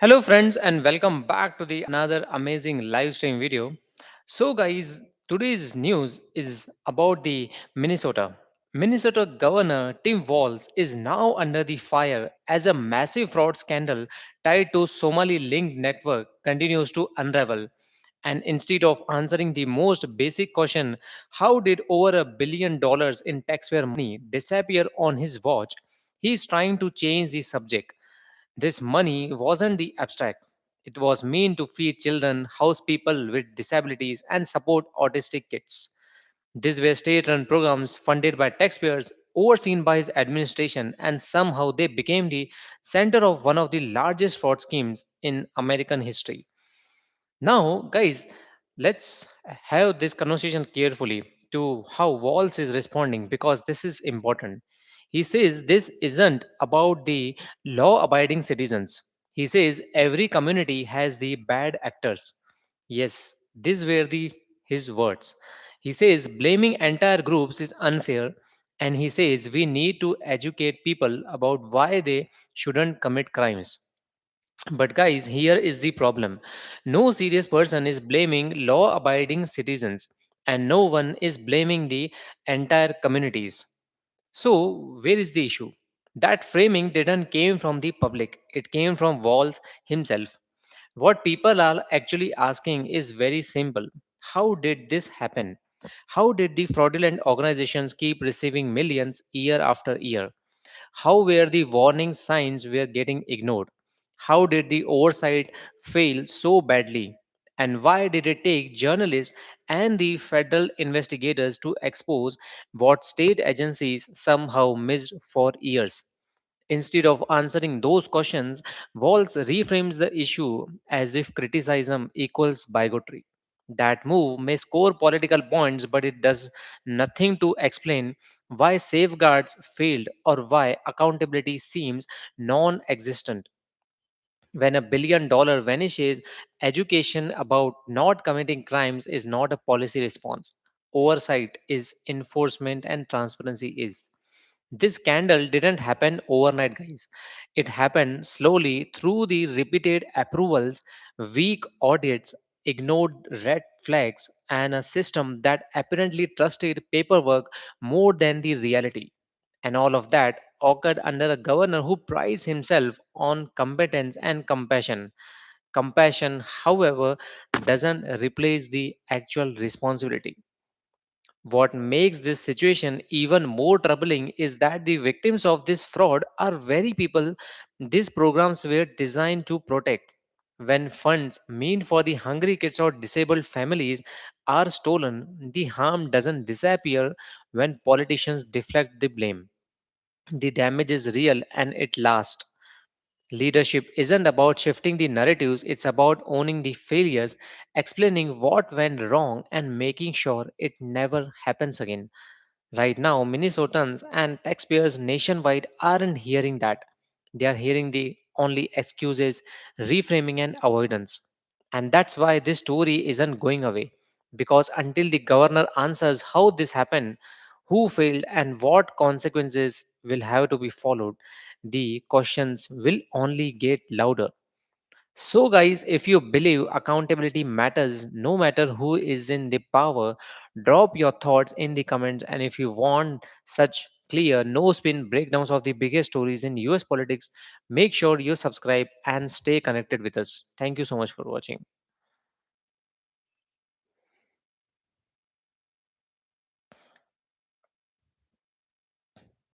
Hello friends and welcome back to the another amazing live stream video. So guys, today's news is about the Minnesota. Minnesota Governor Tim Walz is now under the fire as a massive fraud scandal tied to Somali linked network continues to unravel. And instead of answering the most basic question, how did over $1 billion in taxpayer money disappear on his watch, he is trying to change the subject. This money wasn't the abstract. It was meant to feed children, house people with disabilities, and support autistic kids. These were state run programs funded by taxpayers, overseen by his administration, and somehow they became the center of one of the largest fraud schemes in American history. Now, guys, let's have this conversation carefully to how Walls is responding because this is important. He says this isn't about the law abiding citizens. He says every community has the bad actors. Yes, these were the his words. He says blaming entire groups is unfair, and he says we need to educate people about why they shouldn't commit crimes. But guys, here is the problem. No serious person is blaming law abiding citizens, and no one is blaming the entire communities. So, where is the issue? That framing didn't came from the public. It came from Walls himself. What people are actually asking is very simple. How did this happen? How did the fraudulent organizations keep receiving millions year after year? How were the warning signs were getting ignored? How did the oversight fail so badly? And why did it take journalists and the federal investigators to expose what state agencies somehow missed for years? Instead of answering those questions, Walz reframes the issue as if criticism equals bigotry. That move may score political points, but it does nothing to explain why safeguards failed or why accountability seems non existent. When $1 billion vanishes, education about not committing crimes is not a policy response. Oversight is, enforcement and transparency is. This scandal didn't happen overnight, guys. It happened slowly through the repeated approvals, weak audits, ignored red flags, and a system that apparently trusted paperwork more than the reality. And all of that occurred under a governor who prides himself on competence and compassion. Compassion, however, doesn't replace the actual responsibility. What makes this situation even more troubling is that the victims of this fraud are very people these programs were designed to protect. When funds meant for the hungry kids or disabled families are stolen, the harm doesn't disappear when politicians deflect the blame. The damage is real and it lasts. Leadership isn't about shifting the narratives, it's about owning the failures, explaining what went wrong, and making sure it never happens again. Right now, Minnesotans and taxpayers nationwide aren't hearing that. They are hearing the only excuses, reframing, and avoidance. And that's why this story isn't going away. Because until the governor answers how this happened, who failed, and what consequences will have to be followed, the questions will only get louder. So, guys, if you believe accountability matters no matter who is in the power, drop your thoughts in the comments. And if you want such clear, no spin breakdowns of the biggest stories in US politics, make sure you subscribe and stay connected with us. Thank you so much for watching.